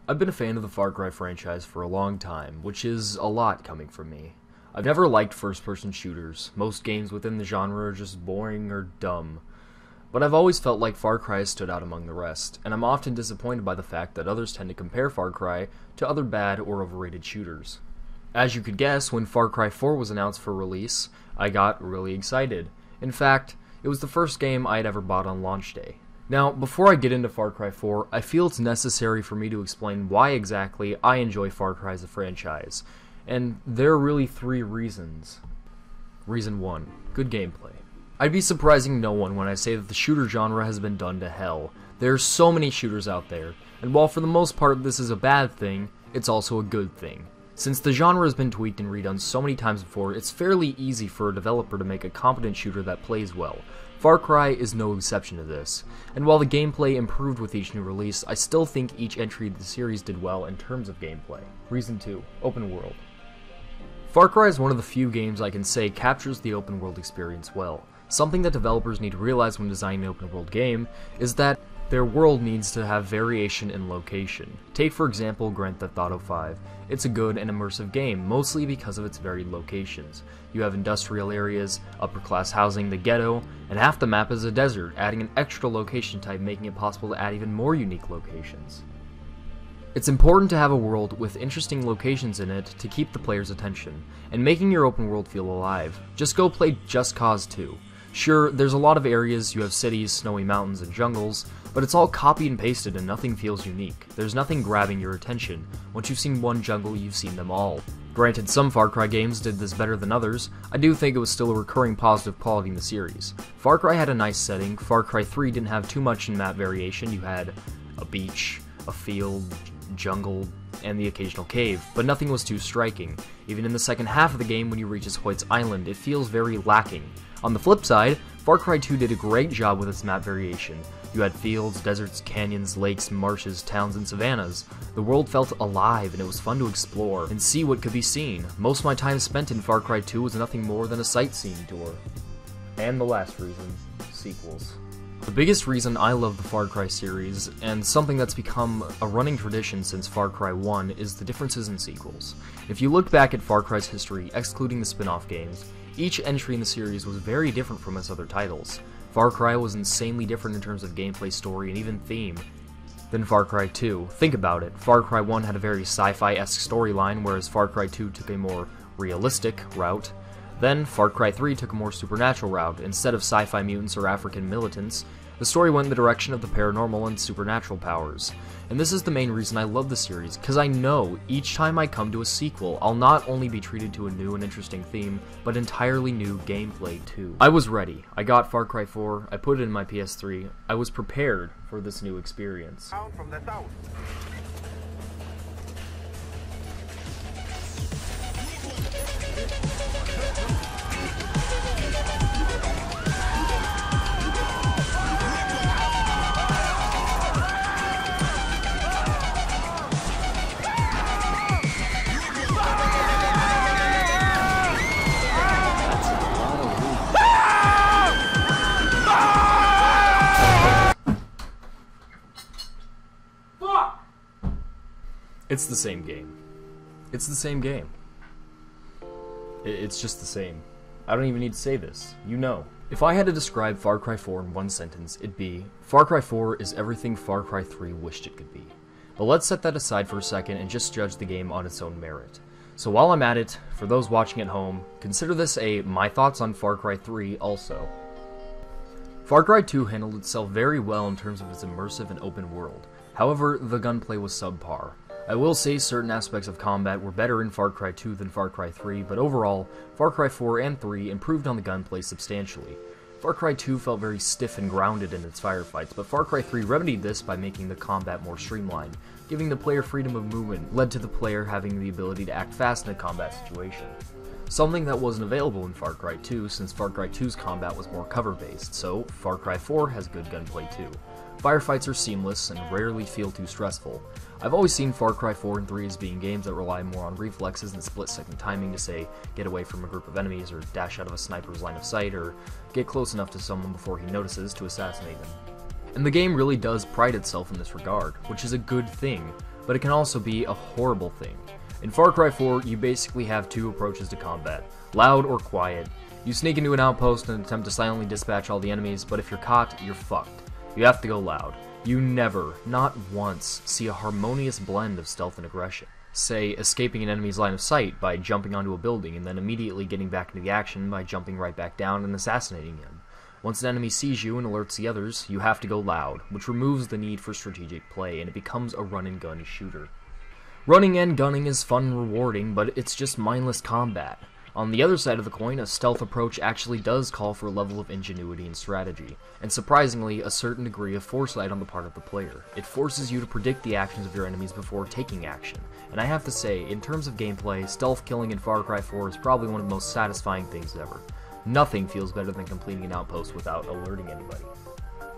I've been a fan of the Far Cry franchise for a long time, which is a lot coming from me. I've never liked first-person shooters. Most games within the genre are just boring or dumb. But I've always felt like Far Cry has stood out among the rest, and I'm often disappointed by the fact that others tend to compare Far Cry to other bad or overrated shooters. As you could guess, when Far Cry 4 was announced for release, I got really excited. In fact, it was the first game I had ever bought on launch day. Now, before I get into Far Cry 4, I feel it's necessary for me to explain why exactly I enjoy Far Cry as a franchise, and there are really three reasons. Reason 1. Good gameplay. I'd be surprising no one when I say that the shooter genre has been done to hell. There are so many shooters out there, and while for the most part this is a bad thing, it's also a good thing. Since the genre has been tweaked and redone so many times before, it's fairly easy for a developer to make a competent shooter that plays well. Far Cry is no exception to this, and while the gameplay improved with each new release, I still think each entry of the series did well in terms of gameplay. Reason 2. Open world. Far Cry is one of the few games I can say captures the open world experience well. Something that developers need to realize when designing an open world game is that their world needs to have variation in location. Take for example Grand Theft Auto V. It's a good and immersive game, mostly because of its varied locations. You have industrial areas, upper class housing, the ghetto, and half the map is a desert, adding an extra location type making it possible to add even more unique locations. It's important to have a world with interesting locations in it to keep the player's attention, and making your open world feel alive. Just go play Just Cause 2. Sure, there's a lot of areas, you have cities, snowy mountains, and jungles, but it's all copied and pasted and nothing feels unique. There's nothing grabbing your attention. Once you've seen one jungle, you've seen them all. Granted, some Far Cry games did this better than others, I do think it was still a recurring positive quality in the series. Far Cry had a nice setting, Far Cry 3 didn't have too much in map variation, you had a beach, a field, jungle, and the occasional cave, but nothing was too striking. Even in the second half of the game when you reach Hoyt's Island, it feels very lacking. On the flip side, Far Cry 2 did a great job with its map variation. You had fields, deserts, canyons, lakes, marshes, towns, and savannas. The world felt alive and it was fun to explore and see what could be seen. Most of my time spent in Far Cry 2 was nothing more than a sightseeing tour. And the last reason, sequels. The biggest reason I love the Far Cry series, and something that's become a running tradition since Far Cry 1, is the differences in sequels. If you look back at Far Cry's history, excluding the spin-off games, each entry in the series was very different from its other titles. Far Cry was insanely different in terms of gameplay, story, and even theme than Far Cry 2. Think about it, Far Cry 1 had a very sci-fi-esque storyline, whereas Far Cry 2 took a more realistic route. Then, Far Cry 3 took a more supernatural route. Instead of sci-fi mutants or African militants, the story went in the direction of the paranormal and supernatural powers. And this is the main reason I love the series, because I know each time I come to a sequel, I'll not only be treated to a new and interesting theme, but entirely new gameplay too. I was ready. I got Far Cry 4, I put it in my PS3, I was prepared for this new experience. From the south. It's the same game. It's the same game. It's just the same. I don't even need to say this. You know. If I had to describe Far Cry 4 in one sentence, it'd be, Far Cry 4 is everything Far Cry 3 wished it could be. But let's set that aside for a second and just judge the game on its own merit. So while I'm at it, for those watching at home, consider this a My Thoughts on Far Cry 3 also. Far Cry 2 handled itself very well in terms of its immersive and open world. However, the gunplay was subpar. I will say certain aspects of combat were better in Far Cry 2 than Far Cry 3, but overall, Far Cry 4 and 3 improved on the gunplay substantially. Far Cry 2 felt very stiff and grounded in its firefights, but Far Cry 3 remedied this by making the combat more streamlined. Giving the player freedom of movement led to the player having the ability to act fast in a combat situation. Something that wasn't available in Far Cry 2 since Far Cry 2's combat was more cover-based, so Far Cry 4 has good gunplay too. Firefights are seamless and rarely feel too stressful. I've always seen Far Cry 4 and 3 as being games that rely more on reflexes and split-second timing to, say, get away from a group of enemies, or dash out of a sniper's line of sight, or get close enough to someone before he notices to assassinate them. And the game really does pride itself in this regard, which is a good thing. but it can also be a horrible thing. In Far Cry 4, you basically have two approaches to combat, loud or quiet. You sneak into an outpost and attempt to silently dispatch all the enemies, but if you're caught, you're fucked. You have to go loud. You never, not once, see a harmonious blend of stealth and aggression. Say, escaping an enemy's line of sight by jumping onto a building and then immediately getting back into the action by jumping right back down and assassinating him. Once an enemy sees you and alerts the others, you have to go loud, which removes the need for strategic play, and it becomes a run-and-gun shooter. Running and gunning is fun and rewarding, but it's just mindless combat. On the other side of the coin, a stealth approach actually does call for a level of ingenuity and strategy, and surprisingly, a certain degree of foresight on the part of the player. It forces you to predict the actions of your enemies before taking action, and I have to say, in terms of gameplay, stealth killing in Far Cry 4 is probably one of the most satisfying things ever. Nothing feels better than completing an outpost without alerting anybody.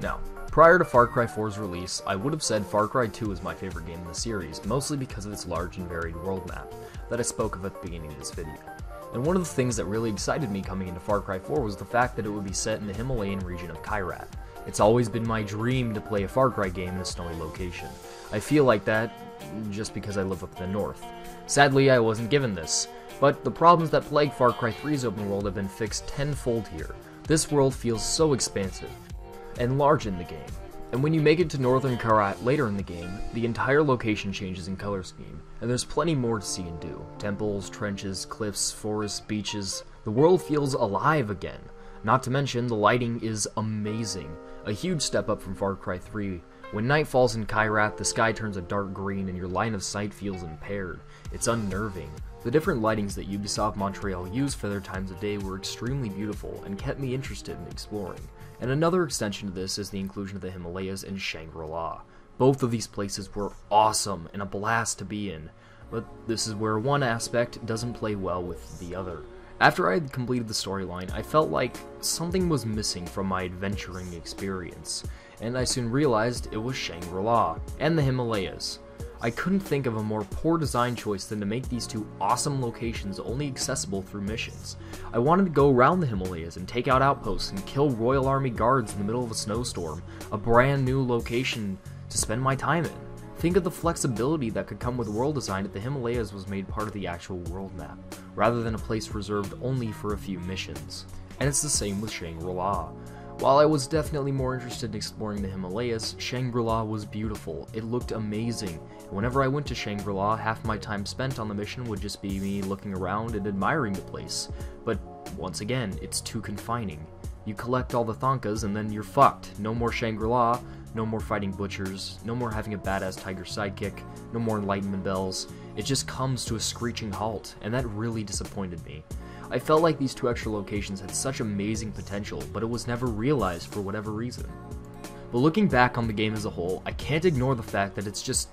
Now, prior to Far Cry 4's release, I would have said Far Cry 2 is my favorite game in the series, mostly because of its large and varied world map that I spoke of at the beginning of this video. And one of the things that really excited me coming into Far Cry 4 was the fact that it would be set in the Himalayan region of Kyrat. It's always been my dream to play a Far Cry game in a snowy location. I feel like that just because I live up in the north. Sadly, I wasn't given this, but the problems that plague Far Cry 3's open world have been fixed tenfold here. This world feels so expansive and large in the game, and when you make it to northern Kyrat later in the game, the entire location changes in color scheme, and there's plenty more to see and do. Temples, trenches, cliffs, forests, beaches. The world feels alive again. Not to mention, the lighting is amazing. A huge step up from Far Cry 3. When night falls in Kyrat, the sky turns a dark green and your line of sight feels impaired. It's unnerving. The different lightings that Ubisoft Montreal used for their times of day were extremely beautiful and kept me interested in exploring. And another extension to this is the inclusion of the Himalayas and Shangri-La. Both of these places were awesome and a blast to be in, but this is where one aspect doesn't play well with the other. After I had completed the storyline, I felt like something was missing from my adventuring experience, and I soon realized it was Shangri-La and the Himalayas. I couldn't think of a more poor design choice than to make these two awesome locations only accessible through missions. I wanted to go around the Himalayas and take out outposts and kill Royal Army guards in the middle of a snowstorm, a brand new location to spend my time in. Think of the flexibility that could come with world design if the Himalayas was made part of the actual world map, rather than a place reserved only for a few missions. And it's the same with Shangri-La. While I was definitely more interested in exploring the Himalayas, Shangri-La was beautiful. It looked amazing. Whenever I went to Shangri-La, half my time spent on the mission would just be me looking around and admiring the place. But once again, it's too confining. You collect all the Thonkas and then you're fucked. No more Shangri-La, no more fighting butchers, no more having a badass tiger sidekick, no more enlightenment bells. It just comes to a screeching halt, and that really disappointed me. I felt like these two extra locations had such amazing potential, but it was never realized for whatever reason. But looking back on the game as a whole, I can't ignore the fact that it's just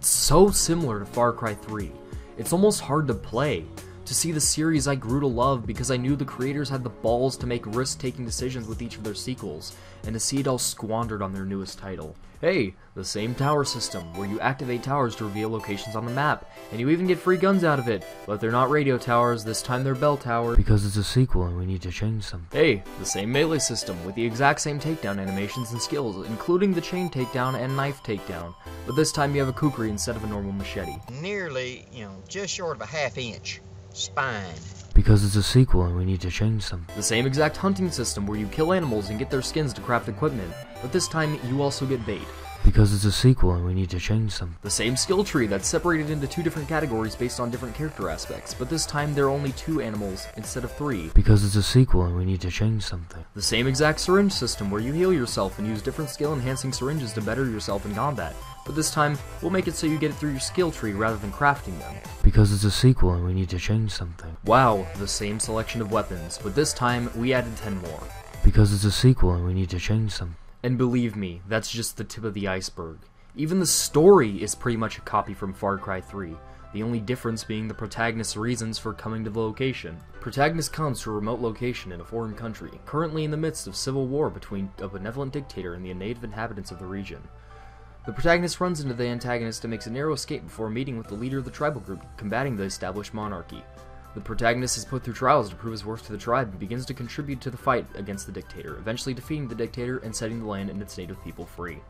so similar to Far Cry 3. It's almost hard to play, to see the series I grew to love because I knew the creators had the balls to make risk-taking decisions with each of their sequels, and to see it all squandered on their newest title. Hey, the same tower system, where you activate towers to reveal locations on the map, and you even get free guns out of it, but they're not radio towers, this time they're bell towers. Because it's a sequel and we need to change something. Hey, the same melee system, with the exact same takedown animations and skills, including the chain takedown and knife takedown, but this time you have a kukri instead of a normal machete. Nearly, just short of a half-inch spine. Because it's a sequel and we need to change something. The same exact hunting system where you kill animals and get their skins to craft equipment, but this time you also get bait. Because it's a sequel and we need to change something. The same skill tree that's separated into two different categories based on different character aspects, but this time there are only 2 animals instead of 3. Because it's a sequel and we need to change something. The same exact syringe system where you heal yourself and use different skill enhancing syringes to better yourself in combat, but this time we'll make it so you get it through your skill tree rather than crafting them. Because it's a sequel and we need to change something. Wow, the same selection of weapons, but this time we added 10 more. Because it's a sequel and we need to change something. And believe me, that's just the tip of the iceberg. Even the story is pretty much a copy from Far Cry 3, the only difference being the protagonist's reasons for coming to the location. Protagonist comes to a remote location in a foreign country, currently in the midst of civil war between a benevolent dictator and the native inhabitants of the region. The protagonist runs into the antagonist and makes a narrow escape before meeting with the leader of the tribal group, combating the established monarchy. The protagonist is put through trials to prove his worth to the tribe and begins to contribute to the fight against the dictator, eventually defeating the dictator and setting the land and its native people free.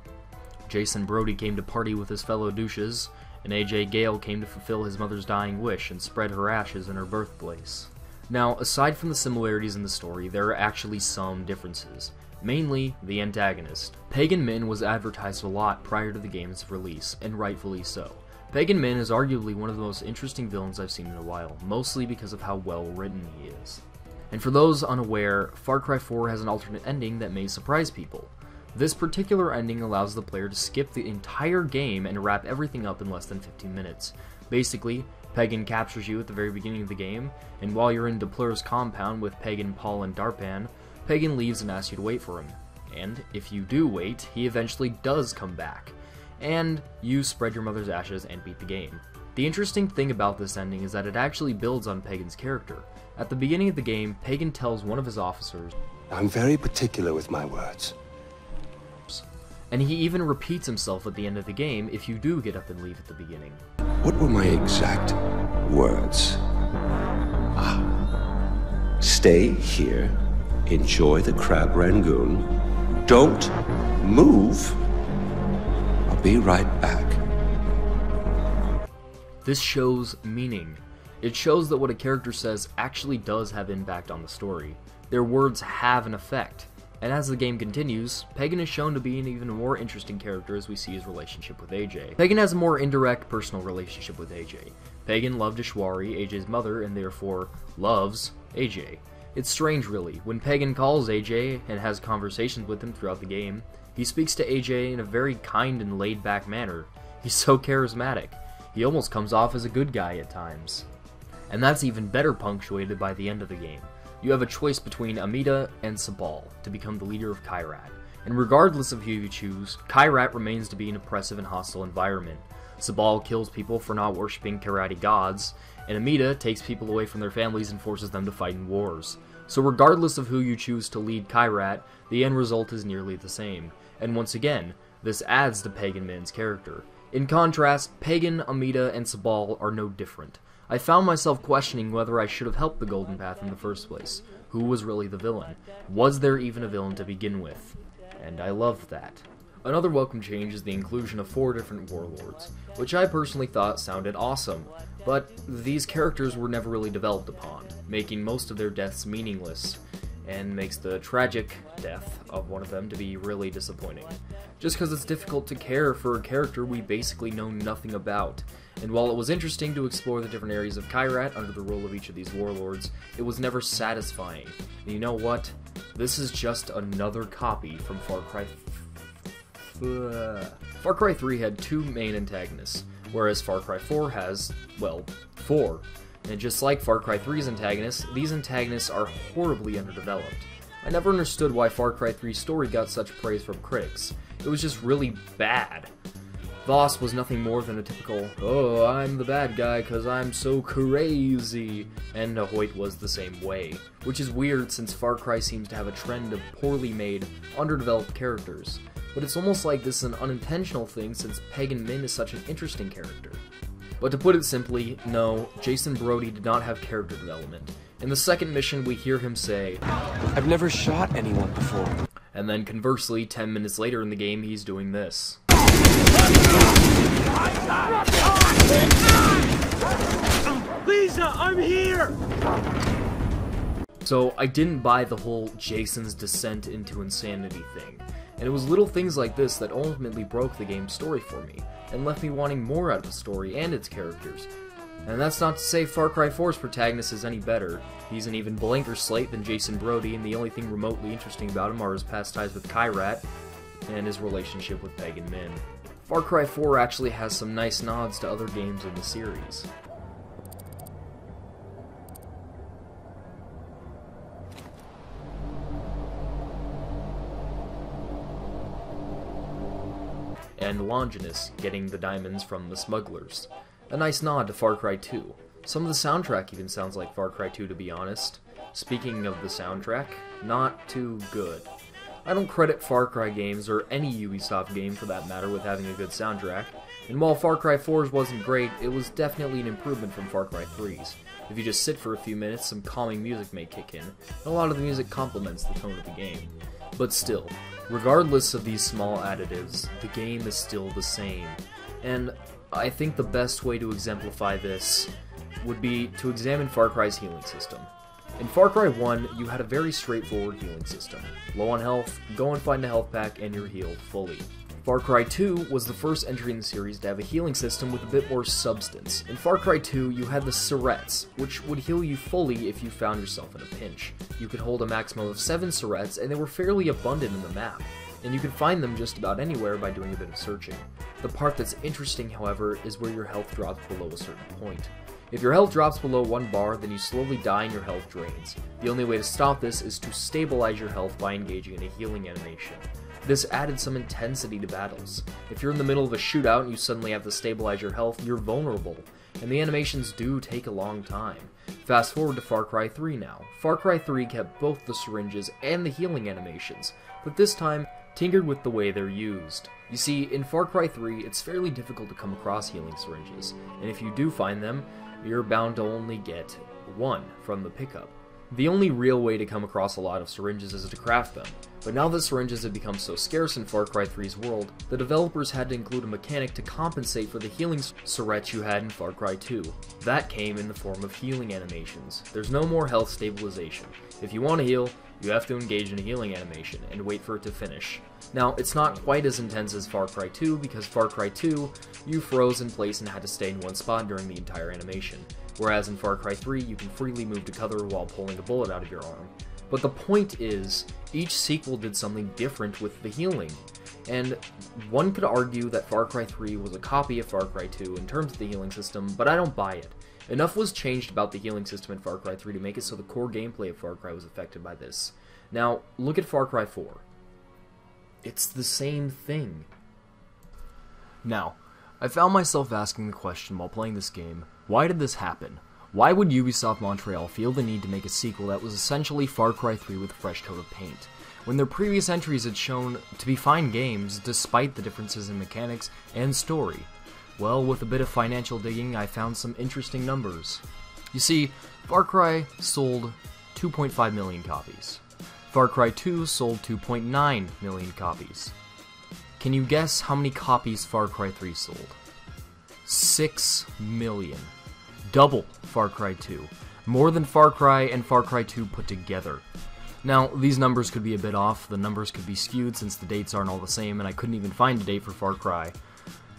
Jason Brody came to party with his fellow douches, and AJ Gale came to fulfill his mother's dying wish and spread her ashes in her birthplace. Now, aside from the similarities in the story, there are actually some differences. Mainly, the antagonist. Pagan Min was advertised a lot prior to the game's release, and rightfully so. Pagan Min is arguably one of the most interesting villains I've seen in a while, mostly because of how well written he is. And for those unaware, Far Cry 4 has an alternate ending that may surprise people. This particular ending allows the player to skip the entire game and wrap everything up in less than 15 minutes. Basically, Pagan captures you at the very beginning of the game, and while you're in Duplur's compound with Pagan, Paul, and Darpan, Pagan leaves and asks you to wait for him. And if you do wait, he eventually does come back. And you spread your mother's ashes and beat the game. The interesting thing about this ending is that it actually builds on Pagan's character. At the beginning of the game, Pagan tells one of his officers, I'm very particular with my words. and he even repeats himself at the end of the game if you do get up and leave at the beginning. What were my exact words? Stay here, enjoy the crab rangoon, don't move, I'll be right back. This shows meaning. It shows that what a character says actually does have impact on the story. Their words have an effect. And as the game continues, Pagan is shown to be an even more interesting character as we see his relationship with AJ. Pagan has a more indirect personal relationship with AJ. Pagan loved Ishwari, AJ's mother, and therefore loves AJ. It's strange really, when Pagan calls AJ and has conversations with him throughout the game, he speaks to AJ in a very kind and laid-back manner. He's so charismatic. He almost comes off as a good guy at times. And that's even better punctuated by the end of the game. You have a choice between Amida and Sabal to become the leader of Kyrat, and regardless of who you choose, Kyrat remains to be an oppressive and hostile environment. Sabal kills people for not worshipping Kyrati gods, and Amida takes people away from their families and forces them to fight in wars. So regardless of who you choose to lead Kyrat, the end result is nearly the same, and once again, this adds to Pagan Min's character. In contrast, Pagan, Amida, and Sabal are no different. I found myself questioning whether I should have helped the Golden Path in the first place. Who was really the villain? Was there even a villain to begin with? And I loved that. Another welcome change is the inclusion of 4 different warlords, which I personally thought sounded awesome, but these characters were never really developed upon, making most of their deaths meaningless, and makes the tragic death of one of them to be really disappointing. Just because it's difficult to care for a character we basically know nothing about. And while it was interesting to explore the different areas of Kyrat under the rule of each of these warlords, it was never satisfying. And you know what? This is just another copy from Far Cry... Far Cry 3 had 2 main antagonists, whereas Far Cry 4 has, well, 4. And just like Far Cry 3's antagonists, these antagonists are horribly underdeveloped. I never understood why Far Cry 3's story got such praise from critics. It was just really bad. Voss was nothing more than a typical, oh, I'm the bad guy cause I'm so crazy, and Ahoyt was the same way. Which is weird since Far Cry seems to have a trend of poorly made, underdeveloped characters. But it's almost like this is an unintentional thing since Pagan Min is such an interesting character. But to put it simply, no, Jason Brody did not have character development. In the second mission we hear him say, I've never shot anyone before. And then conversely, 10 minutes later in the game he's doing this. Lisa, I'm here! So I didn't buy the whole Jason's descent into insanity thing, and it was little things like this that ultimately broke the game's story for me, and left me wanting more out of the story and its characters. And that's not to say Far Cry 4's protagonist is any better. He's an even blanker slate than Jason Brody, and the only thing remotely interesting about him are his past ties with Kyrat, and his relationship with Pagan Min. Far Cry 4 actually has some nice nods to other games in the series. And Longinus getting the diamonds from the smugglers. A nice nod to Far Cry 2. Some of the soundtrack even sounds like Far Cry 2 to be honest. Speaking of the soundtrack, not too good. I don't credit Far Cry games, or any Ubisoft game for that matter, with having a good soundtrack, and while Far Cry 4's wasn't great, it was definitely an improvement from Far Cry 3's. If you just sit for a few minutes, some calming music may kick in, and a lot of the music complements the tone of the game. But still, regardless of these small additives, the game is still the same. And I think the best way to exemplify this would be to examine Far Cry's healing system. In Far Cry 1, you had a very straightforward healing system. Low on health, go and find a health pack and you're healed fully. Far Cry 2 was the first entry in the series to have a healing system with a bit more substance. In Far Cry 2, you had the Syrettes, which would heal you fully if you found yourself in a pinch. You could hold a maximum of 7 Syrettes, and they were fairly abundant in the map, and you could find them just about anywhere by doing a bit of searching. The part that's interesting, however, is where your health drops below a certain point. If your health drops below 1 bar, then you slowly die and your health drains. The only way to stop this is to stabilize your health by engaging in a healing animation. This added some intensity to battles. If you're in the middle of a shootout and you suddenly have to stabilize your health, you're vulnerable, and the animations do take a long time. Fast forward to Far Cry 3 now. Far Cry 3 kept both the syringes and the healing animations, but this time tinkered with the way they're used. You see, in Far Cry 3, it's fairly difficult to come across healing syringes, and if you do find them, you're bound to only get 1 from the pickup. The only real way to come across a lot of syringes is to craft them, but now that syringes have become so scarce in Far Cry 3's world, the developers had to include a mechanic to compensate for the healing syringe you had in Far Cry 2. That came in the form of healing animations. There's no more health stabilization. If you want to heal, you have to engage in a healing animation and wait for it to finish. Now, it's not quite as intense as Far Cry 2, because Far Cry 2, you froze in place and had to stay in one spot during the entire animation, whereas in Far Cry 3, you can freely move to cover while pulling a bullet out of your arm. But the point is, each sequel did something different with the healing, and one could argue that Far Cry 3 was a copy of Far Cry 2 in terms of the healing system, but I don't buy it. Enough was changed about the healing system in Far Cry 3 to make it so the core gameplay of Far Cry was affected by this. Now, look at Far Cry 4. It's the same thing. Now, I found myself asking the question while playing this game, why did this happen? Why would Ubisoft Montreal feel the need to make a sequel that was essentially Far Cry 3 with a fresh coat of paint, when their previous entries had shown to be fine games despite the differences in mechanics and story? Well, with a bit of financial digging, I found some interesting numbers. You see, Far Cry sold 2.5 million copies. Far Cry 2 sold 2.9 million copies. Can you guess how many copies Far Cry 3 sold? 6 million. Double Far Cry 2. More than Far Cry and Far Cry 2 put together. Now, these numbers could be a bit off, the numbers could be skewed since the dates aren't all the same, and I couldn't even find a date for Far Cry.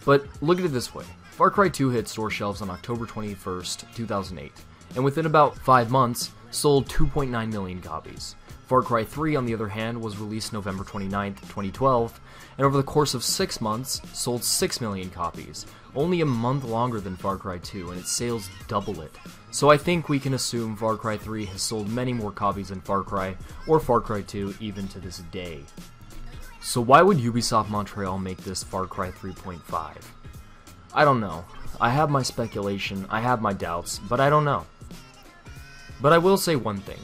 But look at it this way. Far Cry 2 hit store shelves on October 21st, 2008, and within about 5 months, sold 2.9 million copies. Far Cry 3, on the other hand, was released November 29th, 2012, and over the course of 6 months, sold 6 million copies, only a month longer than Far Cry 2, and its sales double it. So I think we can assume Far Cry 3 has sold many more copies than Far Cry, or Far Cry 2 even to this day. So why would Ubisoft Montreal make this Far Cry 3.5? I don't know. I have my speculation, I have my doubts, but I don't know. But I will say one thing.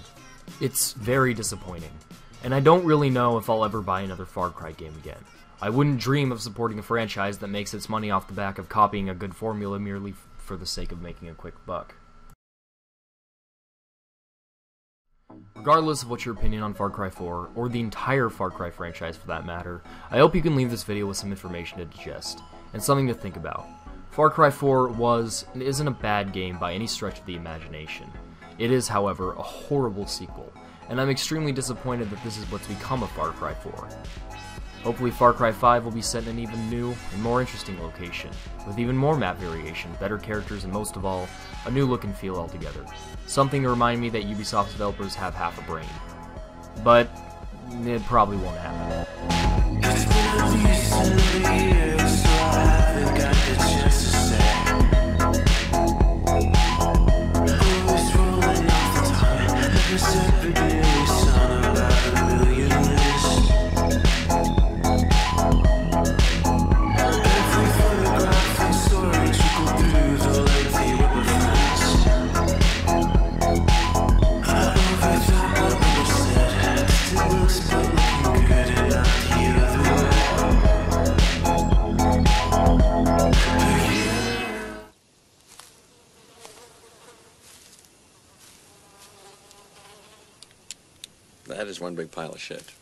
It's very disappointing, and I don't really know if I'll ever buy another Far Cry game again. I wouldn't dream of supporting a franchise that makes its money off the back of copying a good formula merely for the sake of making a quick buck. Regardless of what your opinion on Far Cry 4, or the entire Far Cry franchise for that matter, I hope you can leave this video with some information to digest, and something to think about. Far Cry 4 was and isn't a bad game by any stretch of the imagination. It is, however, a horrible sequel, and I'm extremely disappointed that this is what's become of Far Cry 4. Hopefully Far Cry 5 will be set in an even new and more interesting location, with even more map variation, better characters, and most of all, a new look and feel altogether. Something to remind me that Ubisoft's developers have half a brain. But it probably won't happen. It's been a decent year, so I haven't got the chance to say. Always rolling off the tongue, never said the daily son about a million lists. Every photograph and story trickled through the lengthy web of friends. I overthought what we said, still looks but looking good and not the other way. That is one big pile of shit.